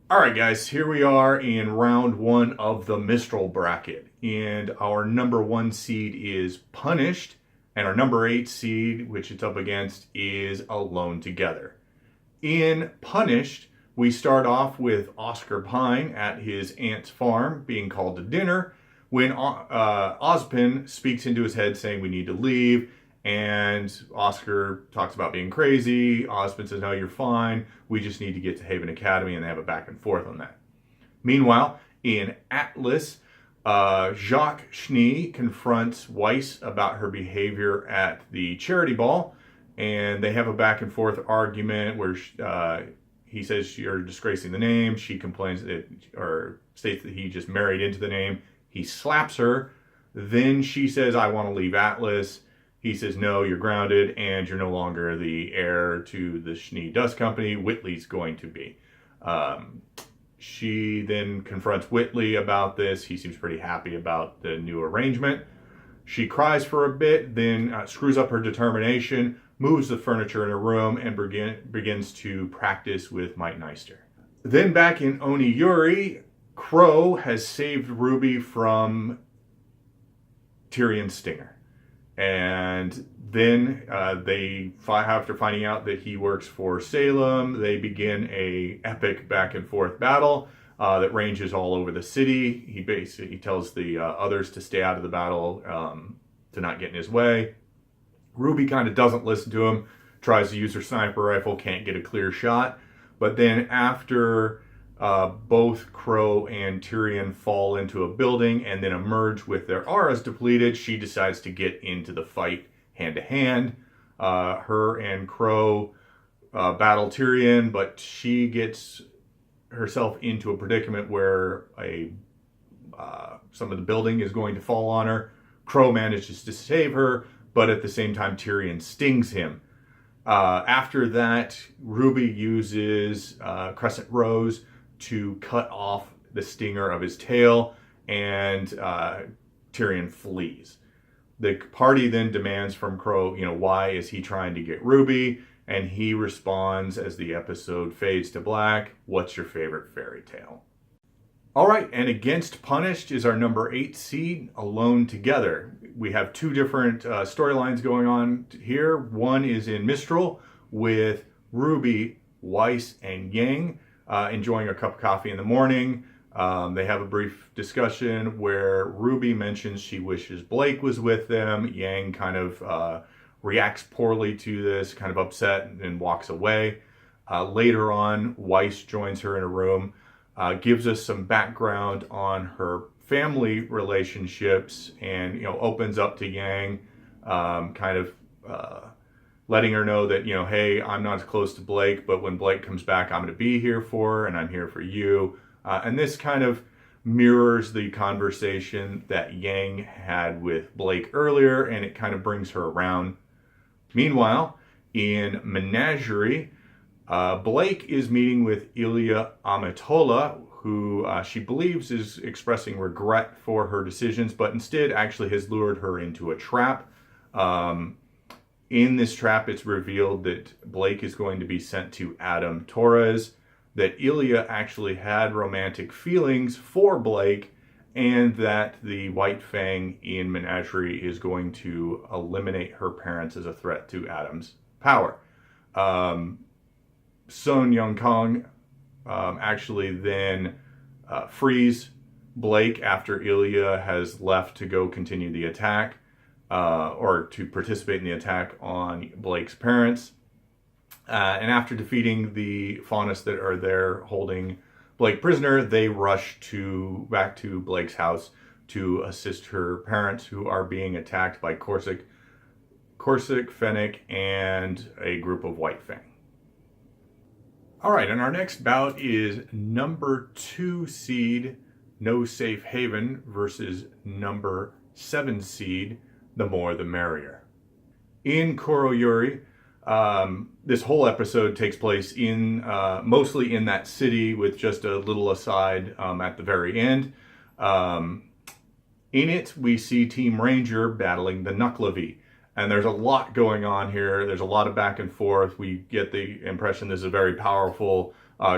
All right, guys, here we are in round one of the Mistral bracket. And our number one seed is Punished, and our number eight seed, which it's up against, is Alone Together. In Punished, we start off with Oscar Pine at his aunt's farm being called to dinner when Ozpin speaks into his head saying we need to leave. And Oscar talks about being crazy. Ozpin says, no, you're fine. We just need to get to Haven Academy, and they have a back and forth on that. Meanwhile, in Atlas, Jacques Schnee confronts Weiss about her behavior at the charity ball, and they have a back and forth argument where he says you're disgracing the name. She complains or states that he just married into the name. He slaps her. Then she says, I want to leave Atlas. He says, no, you're grounded, and you're no longer the heir to the Schnee Dust Company. Whitley's going to be. She then confronts Whitley about this. He seems pretty happy about the new arrangement. She cries for a bit, then screws up her determination, moves the furniture in her room, and begins to practice with Mike Neister. Then back in Oniyuri, Crow has saved Ruby from Tyrion's stinger. And then after finding out that he works for Salem, they begin a epic back and forth battle that ranges all over the city. He basically tells the others to stay out of the battle, to not get in his way. Ruby kind of doesn't listen to him, tries to use her sniper rifle, can't get a clear shot. But then after both Crow and Tyrion fall into a building and then emerge with their auras depleted, she decides to get into the fight hand to hand. Her and Crow battle Tyrion, but she gets herself into a predicament where some of the building is going to fall on her. Crow manages to save her, but at the same time Tyrion stings him. After that, Ruby uses Crescent Rose to cut off the stinger of his tail, and Tyrion flees. The party then demands from Crow, why is he trying to get Ruby? And he responds as the episode fades to black, what's your favorite fairy tale? All right, and against Punished is our number 8 seed, Alone Together. We have two different storylines going on here. One is in Mistral with Ruby, Weiss, and Yang enjoying a cup of coffee in the morning. They have a brief discussion where Ruby mentions she wishes Blake was with them. Yang kind of reacts poorly to this, kind of upset, and walks away. Later on, Weiss joins her in a room, gives us some background on her family relationships, and opens up to Yang, kind of letting her know that, hey, I'm not as close to Blake, but when Blake comes back, I'm going to be here for her, and I'm here for you. And this kind of mirrors the conversation that Yang had with Blake earlier, and it kind of brings her around. Meanwhile, in Menagerie, Blake is meeting with Ilya Amatola, who she believes is expressing regret for her decisions, but instead actually has lured her into a trap. In this trap, it's revealed that Blake is going to be sent to Adam Torres, that Ilya actually had romantic feelings for Blake, and that the White Fang in Menagerie is going to eliminate her parents as a threat to Adam's power. Sun Young Kong actually then frees Blake after Ilya has left to go continue the attack, or to participate in the attack on Blake's parents. And after defeating the Faunus that are there holding Blake prisoner, they rush back to Blake's house to assist her parents, who are being attacked by Corsic, Fennec, and a group of White Fang. All right, and our next bout is number 2 seed, No Safe Haven, versus number 7 seed, The More the Merrier. In Koroyuri, this whole episode takes place in mostly in that city, with just a little aside at the very end. In it, we see Team Ranger battling the Nucklavi. And there's a lot going on here. There's a lot of back and forth. We get the impression this is a very powerful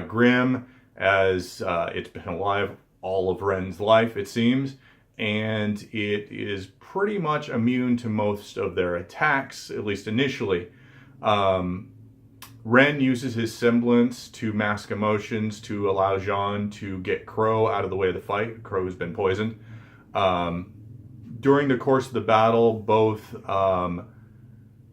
Grimm, as it's been alive all of Ren's life, it seems, and it is pretty much immune to most of their attacks, at least initially. Ren uses his semblance to mask emotions to allow Jean to get Crow out of the way of the fight. Crow has been poisoned. During the course of the battle, both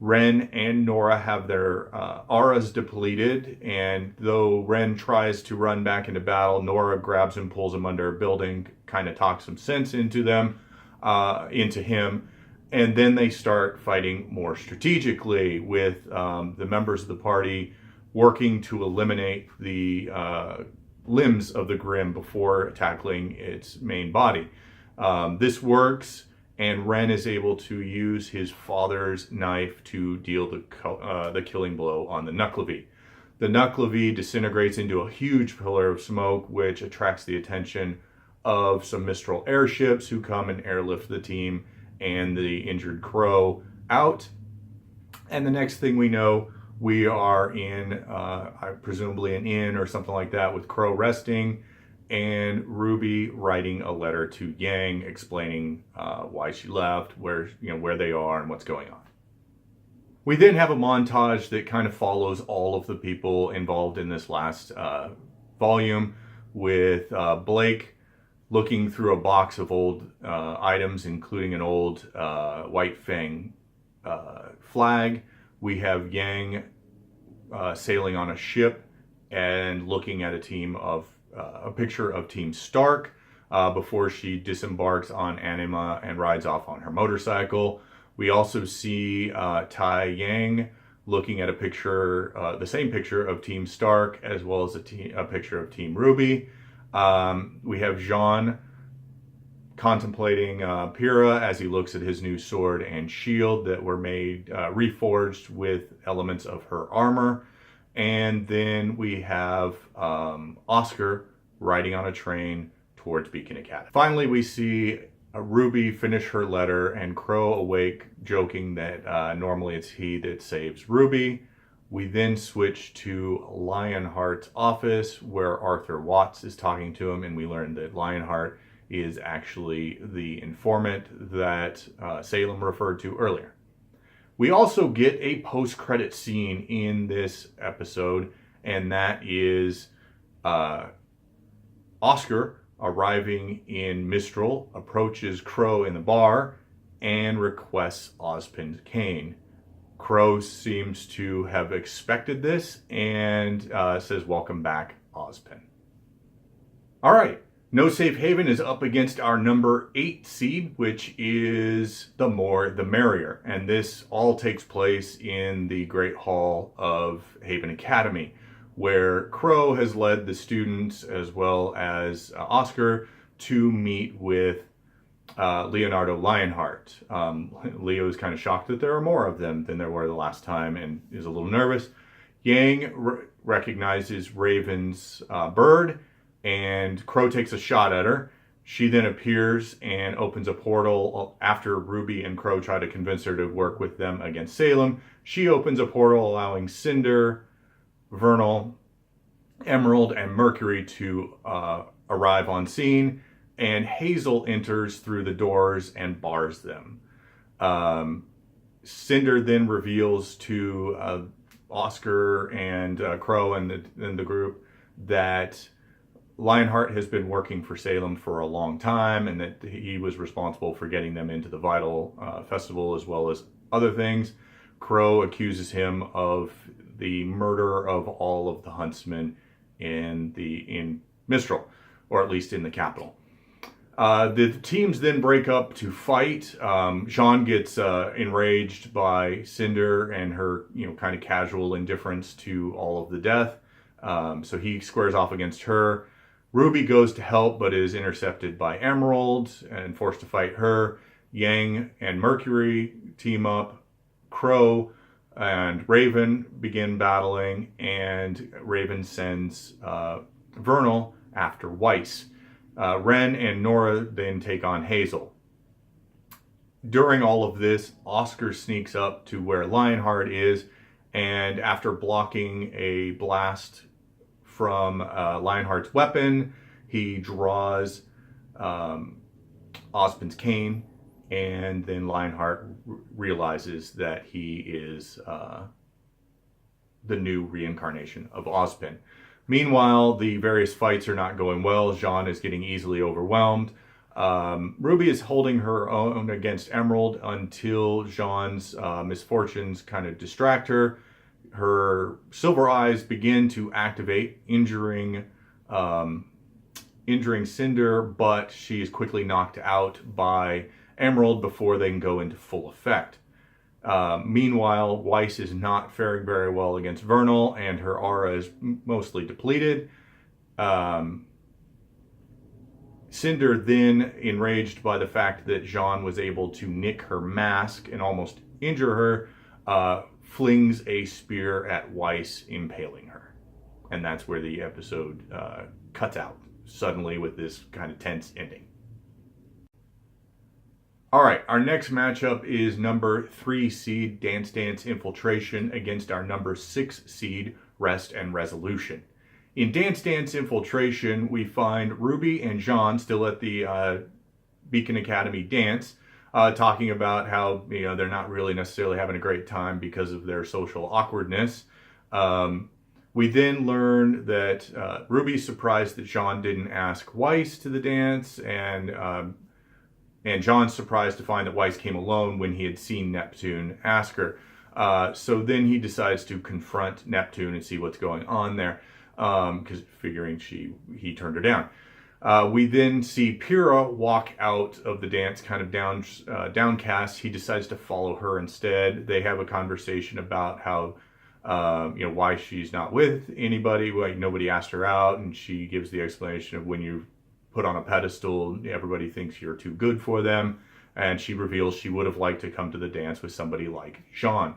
Ren and Nora have their auras depleted, and though Ren tries to run back into battle, Nora grabs him, pulls him under a building, kind of talks some sense into him, and then they start fighting more strategically with the members of the party working to eliminate the limbs of the Grimm before tackling its main body. This works, and Ren is able to use his father's knife to deal the killing blow on the Nuckelavee. The Nuckelavee disintegrates into a huge pillar of smoke, which attracts the attention of some Mistral airships who come and airlift the team and the injured Crow out. And the next thing we know, we are in presumably an inn or something like that with Crow resting, and Ruby writing a letter to Yang explaining why she left, where they are and what's going on. We then have a montage that kind of follows all of the people involved in this last volume, with Blake looking through a box of old items, including an old White Fang flag. We have Yang sailing on a ship and looking at a picture of Team Stark before she disembarks on Anima and rides off on her motorcycle. We also see Tai Yang looking at the same picture of Team Stark, as well as a picture of Team Ruby. We have Jean contemplating Pyrrha as he looks at his new sword and shield that were made, reforged with elements of her armor. And then we have Oscar riding on a train towards Beacon Academy. Finally, we see Ruby finish her letter and Crow awake, joking that normally it's he that saves Ruby. We then switch to Lionheart's office, where Arthur Watts is talking to him, and we learn that Lionheart is actually the informant that Salem referred to earlier. We also get a post-credit scene in this episode, and that is Oscar arriving in Mistral, approaches Crow in the bar, and requests Ozpin's cane. Crow seems to have expected this and says, "Welcome back, Ozpin." All right. No Safe Haven is up against our number 8 seed, which is The More the Merrier. And this all takes place in the Great Hall of Haven Academy, where Crow has led the students, as well as Oscar, to meet with Leonardo Lionheart. Leo is kind of shocked that there are more of them than there were the last time and is a little nervous. Yang recognizes Raven's bird, and Crow takes a shot at her. She then appears and opens a portal after Ruby and Crow try to convince her to work with them against Salem. She opens a portal allowing Cinder, Vernal, Emerald, and Mercury to arrive on scene, and Hazel enters through the doors and bars them. Cinder then reveals to Oscar and Crow and the group that Lionheart has been working for Salem for a long time, and that he was responsible for getting them into the Vital Festival as well as other things. Crow accuses him of the murder of all of the huntsmen in Mistral, or at least in the capital. The teams then break up to fight. Jean gets enraged by Cinder and her, kind of casual indifference to all of the death. So he squares off against her. Ruby goes to help, but is intercepted by Emerald and forced to fight her. Yang and Mercury team up. Crow and Raven begin battling, and Raven sends Vernal after Weiss. Ren and Nora then take on Hazel. During all of this, Oscar sneaks up to where Lionheart is, and after blocking a blast from Lionheart's weapon. He draws Ozpin's cane, and then Lionheart realizes that he is the new reincarnation of Ozpin. Meanwhile, the various fights are not going well. Jean is getting easily overwhelmed. Ruby is holding her own against Emerald until Jean's misfortunes kind of distract her. Her silver eyes begin to activate, injuring Cinder, but she is quickly knocked out by Emerald before they can go into full effect. Meanwhile, Weiss is not faring very well against Vernal, and her aura is mostly depleted. Cinder, then, enraged by the fact that Jean was able to nick her mask and almost injure her, flings a spear at Weiss, impaling her. And that's where the episode cuts out, suddenly, with this kind of tense ending. All right, our next matchup is number 3 seed Dance Dance Infiltration against our number 6 seed Rest and Resolution. In Dance Dance Infiltration, we find Ruby and Jean still at the Beacon Academy dance, talking about how they're not really necessarily having a great time because of their social awkwardness. We then learn that Ruby's surprised that Jean didn't ask Weiss to the dance, and Jean's surprised to find that Weiss came alone when he had seen Neptune ask her. So then he decides to confront Neptune and see what's going on there, because figuring he turned her down. We then see Pyrrha walk out of the dance kind of downcast. He decides to follow her instead. They have a conversation about how why she's not with anybody, like nobody asked her out, and she gives the explanation of when you put on a pedestal, everybody thinks you're too good for them, and she reveals she would have liked to come to the dance with somebody like Jean.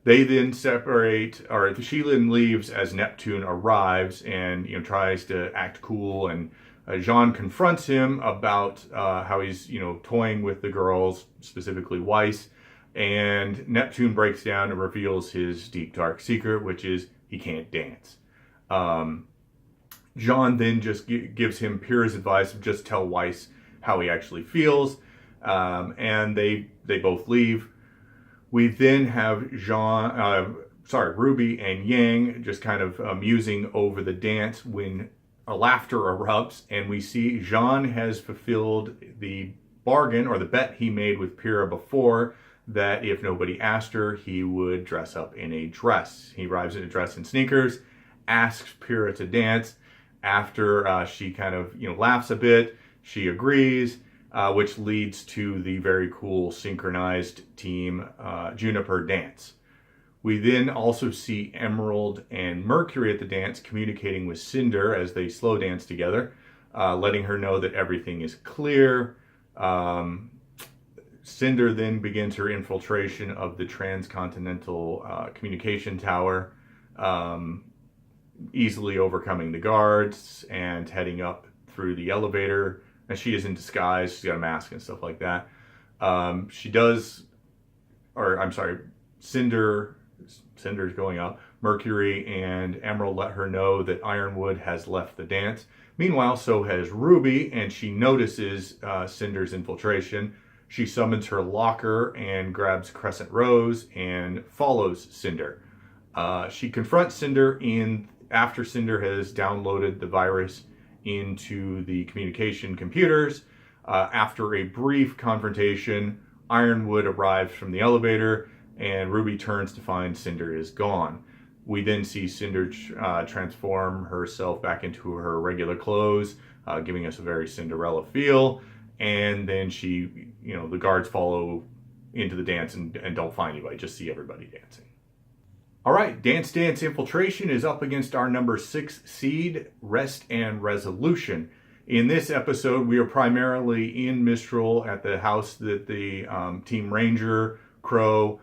They then separate, or Sheila leaves as Neptune arrives and tries to act cool, and Jean confronts him about how he's toying with the girls, specifically Weiss, and Neptune breaks down and reveals his deep dark secret, which is he can't dance. Jean then just gives him Pyrrha's advice of just tell Weiss how he actually feels, and they both leave. We then have Ruby and Yang just kind of musing over the dance when a laughter erupts, and we see Jean has fulfilled the bargain or the bet he made with Pyrrha before, that if nobody asked her, he would dress up in a dress. He arrives in a dress and sneakers, asks Pyrrha to dance. After she kind of laughs a bit, she agrees, which leads to the very cool synchronized team Juniper dance. We then also see Emerald and Mercury at the dance communicating with Cinder as they slow dance together, letting her know that everything is clear. Cinder then begins her infiltration of the transcontinental communication tower, easily overcoming the guards and heading up through the elevator. And she is in disguise. She's got a mask and stuff like that. Cinder's going up. Mercury and Emerald let her know that Ironwood has left the dance. Meanwhile, so has Ruby, and she notices Cinder's infiltration. She summons her locker and grabs Crescent Rose and follows Cinder. She confronts Cinder after Cinder has downloaded the virus into the communication computers. After a brief confrontation, Ironwood arrives from the elevator, and Ruby turns to find Cinder is gone. We then see Cinder transform herself back into her regular clothes, giving us a very Cinderella feel. And then the guards follow into the dance and don't find anybody, just see everybody dancing. All right, Dance Dance Infiltration is up against our number 6 seed, Rest and Resolution. In this episode, we are primarily in Mistral at the house that the Team Ranger, Crow,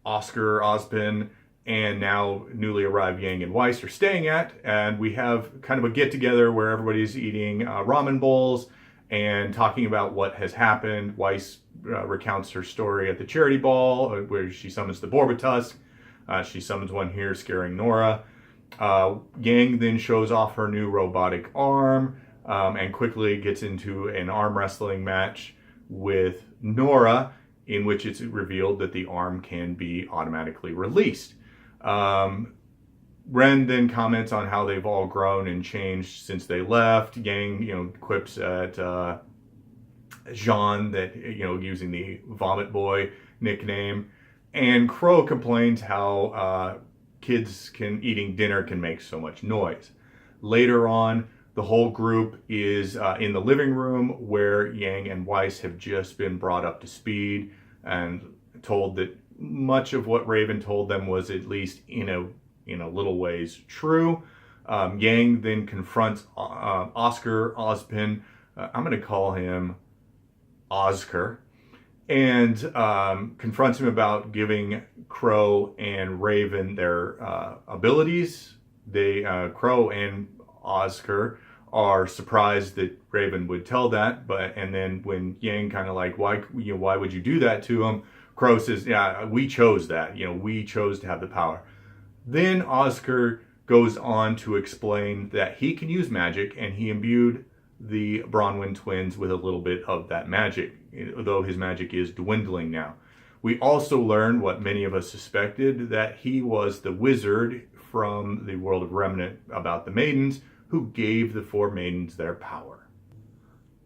Oscar, Ozpin, and now newly arrived Yang and Weiss are staying at. And we have kind of a get-together where everybody's eating ramen bowls and talking about what has happened. Weiss recounts her story at the charity ball where she summons the Borbatusk. She summons one here scaring Nora. Yang then shows off her new robotic arm and quickly gets into an arm wrestling match with Nora, in which it's revealed that the arm can be automatically released. Ren then comments on how they've all grown and changed since they left. Yang, quips at Jean that, using the Vomit Boy nickname. And Crow complains how kids eating dinner can make so much noise. Later on, the whole group is in the living room where Yang and Weiss have just been brought up to speed and told that much of what Raven told them was at least in a little ways true. Yang then confronts Oscar Ozpin. I'm going to call him Oscar. And confronts him about giving Crow and Raven their abilities. Crow and Oscar are surprised that Raven would tell that, and then when Yang kind of like, why would you do that to him? Crow says, yeah, we chose that. We chose to have the power. Then Oscar goes on to explain that he can use magic, and he imbued the Bronwyn twins with a little bit of that magic, though his magic is dwindling now. We also learn what many of us suspected, that he was the wizard from the world of Remnant about the maidens who gave the 4 maidens their power.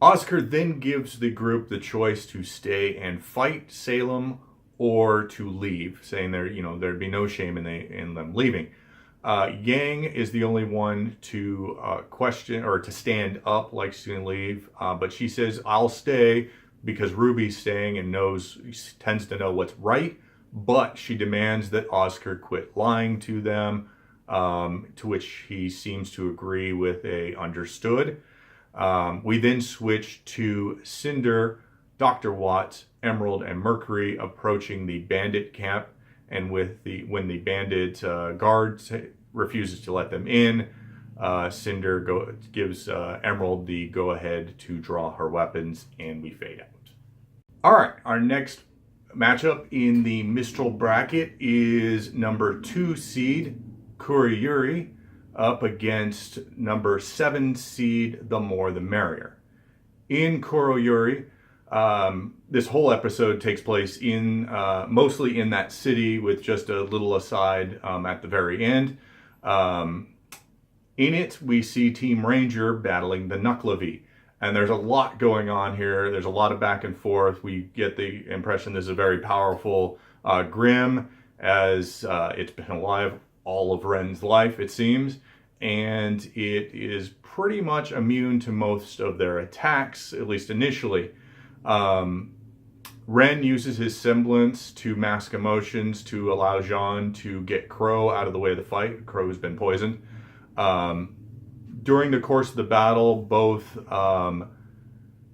Oscar then gives the group the choice to stay and fight Salem or to leave, saying there'd be no shame in them leaving. Yang is the only one to question or to stand up like she's going to leave, but she says, I'll stay because Ruby's staying and tends to know what's right, but she demands that Oscar quit lying to them, to which he seems to agree with a understood. We then switch to Cinder, Dr. Watts, Emerald, and Mercury approaching the bandit camp, and when the bandit guard refuses to let them in, Cinder gives Emerald the go-ahead to draw her weapons, and we fade out. All right, our next matchup in the Mistral bracket is number 2 seed Kurayuri up against number 7 seed The More the Merrier. In Kurayuri, this whole episode takes place in mostly in that city, with just a little aside at the very end. In it, we see Team Ranger battling the Nuckelavee. And there's a lot going on here. There's a lot of back and forth. We get the impression this is a very powerful Grimm, as it's been alive all of Ren's life, it seems. And it is pretty much immune to most of their attacks, at least initially. Ren uses his semblance to mask emotions to allow Jean to get Crow out of the way of the fight. Crow's been poisoned. During the course of the battle, both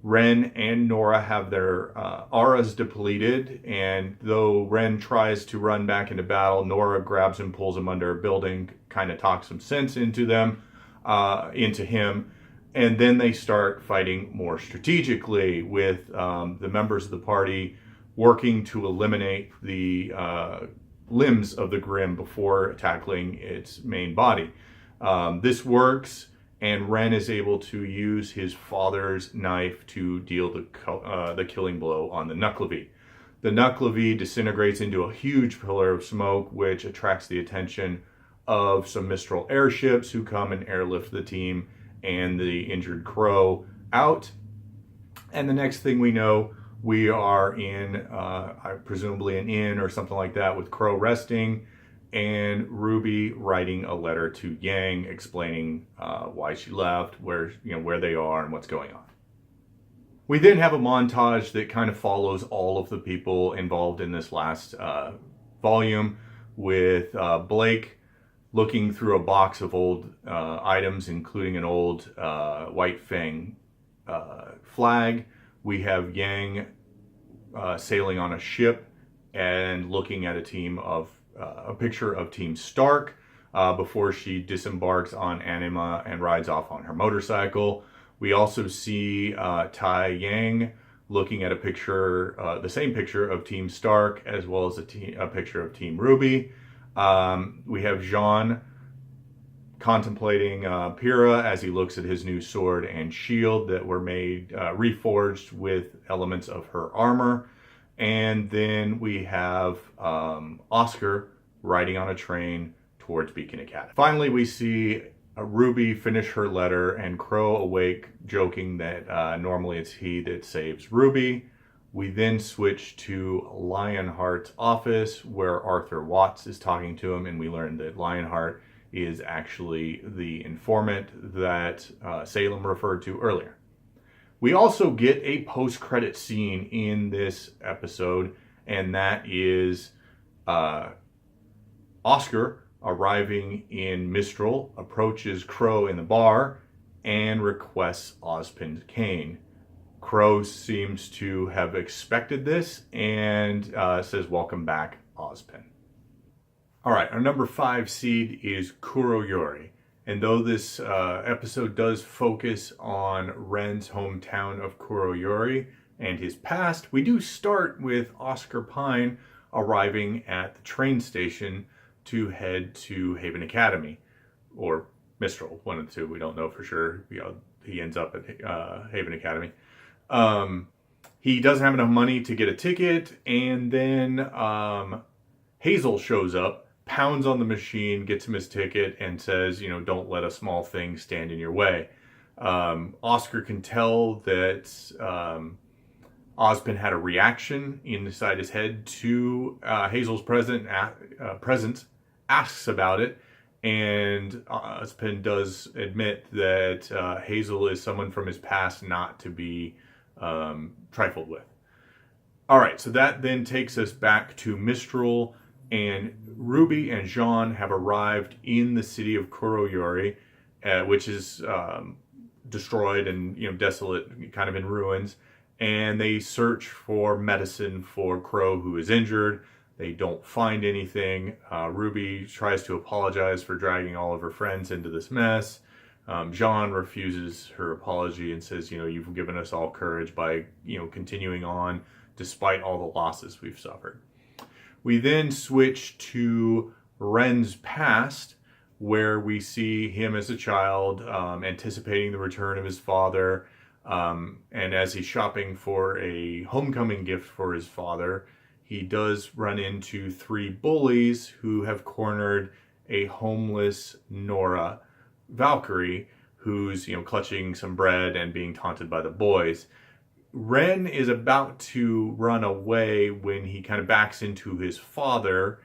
Ren and Nora have their auras depleted, and though Ren tries to run back into battle, Nora grabs him, pulls him under a building, kind of talks some sense into him, and then they start fighting more strategically, with the members of the party working to eliminate the limbs of the Grimm before tackling its main body. This works, and Ren is able to use his father's knife to deal the killing blow on the Nuckelavee. The Nuckelavee disintegrates into a huge pillar of smoke, which attracts the attention of some Mistral airships, who come and airlift the team and the injured Crow out. And the next thing we know, we are in presumably an inn or something like that, with Crow resting, and Ruby writing a letter to Yang explaining why she left, where they are, and what's going on. We then have a montage that kind of follows all of the people involved in this last volume, with Blake looking through a box of old items, including an old White Fang flag. We have Yang sailing on a ship and looking at a picture of Team Stark before she disembarks on Anima and rides off on her motorcycle. We also see Tai Yang looking at a picture, the same picture of Team Stark, as well as a picture of Team Ruby. We have Jean contemplating Pyrrha as he looks at his new sword and shield that were made, reforged with elements of her armor. And then we have Oscar riding on a train towards Beacon Academy. Finally, we see Ruby finish her letter and Crow awake, joking that normally it's he that saves Ruby. We then switch to Lionheart's office where Arthur Watts is talking to him, and we learn that Lionheart is actually the informant that Salem referred to earlier. We also get a post-credit scene in this episode, and that is Oscar arriving in Mistral, approaches Crow in the bar, and requests Ozpin's cane. Crow seems to have expected this and says, "Welcome back, Ozpin." All right, our number 5 seed is Kuroyori. And though this episode does focus on Ren's hometown of Kuroyori and his past, we do start with Oscar Pine arriving at the train station to head to Haven Academy, or Mistral, one of the two. We don't know for sure. He ends up at Haven Academy. He doesn't have enough money to get a ticket, and then Hazel shows up, pounds on the machine, gets him his ticket, and says, don't let a small thing stand in your way. Oscar can tell that Ozpin had a reaction inside his head to Hazel's presence, asks about it, and Ozpin does admit that Hazel is someone from his past not to be trifled with. All right, so that then takes us back to Mistral, and Ruby and Jean have arrived in the city of Kuroyori, which is destroyed and desolate, kind of in ruins. And they search for medicine for Crow, who is injured. They don't find anything. Ruby tries to apologize for dragging all of her friends into this mess. Jean refuses her apology and says, you've given us all courage by, continuing on despite all the losses we've suffered. We then switch to Ren's past, where we see him as a child, anticipating the return of his father. And as he's shopping for a homecoming gift for his father, he does run into 3 bullies who have cornered a homeless Nora Valkyrie, who's clutching some bread and being taunted by the boys. Ren is about to run away when he kind of backs into his father,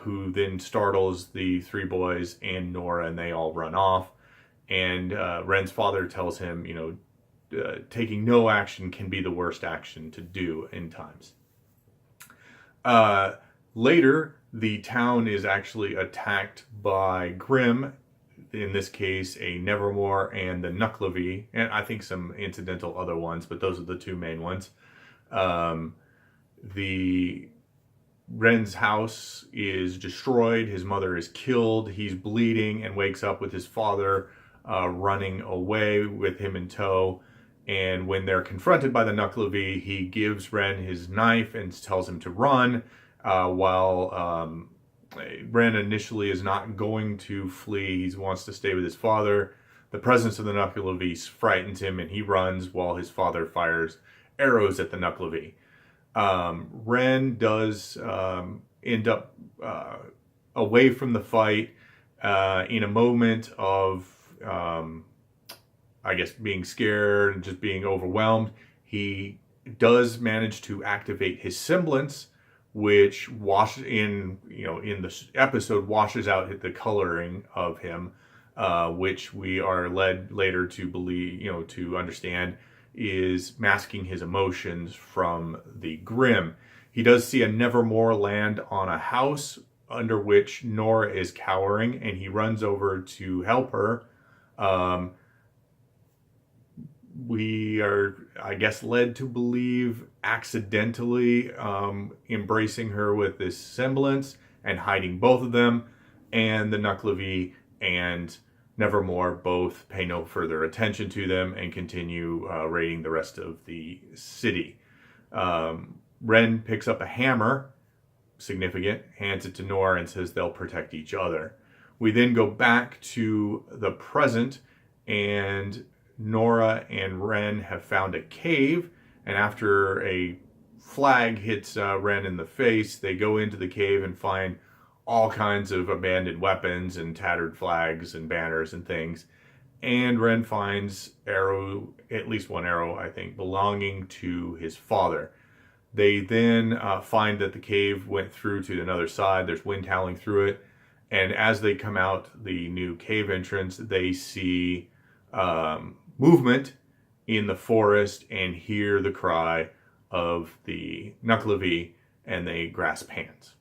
who then startles the 3 boys and Nora, and they all run off. And Ren's father tells him, taking no action can be the worst action to do in times. Later, the town is actually attacked by Grimm, in this case a Nevermore and the Nuckelavee, and I think some incidental other ones, but those are the 2 main ones. The Ren's house is destroyed, his mother is killed, he's bleeding and wakes up with his father running away with him in tow. And when they're confronted by the Nuckelavee, he gives Ren his knife and tells him to run, while Ren initially is not going to flee. He wants to stay with his father. The presence of the Nuckelavee frightens him, and he runs while his father fires arrows at the Nuckelavee. Ren does end up away from the fight in a moment of, being scared and just being overwhelmed. He does manage to activate his semblance, which in the episode washes out the coloring of him, which we are led later to believe, to understand is masking his emotions from the Grimm. He does see a Nevermore land on a house under which Nora is cowering, and he runs over to help her. We are, led to believe accidentally embracing her with this semblance and hiding both of them, and the Nuckelavee and Nevermore both pay no further attention to them and continue raiding the rest of the city. Ren picks up a hammer, significant, hands it to Nora and says they'll protect each other. We then go back to the present, and Nora and Ren have found a cave, and after a flag hits Ren in the face, they go into the cave and find all kinds of abandoned weapons and tattered flags and banners and things. And Ren finds arrow, at least one arrow, I think, belonging to his father. They then find that the cave went through to another side. There's wind howling through it. And as they come out the new cave entrance, they see movement in the forest and hear the cry of the Nuckelavee, and they grasp hands.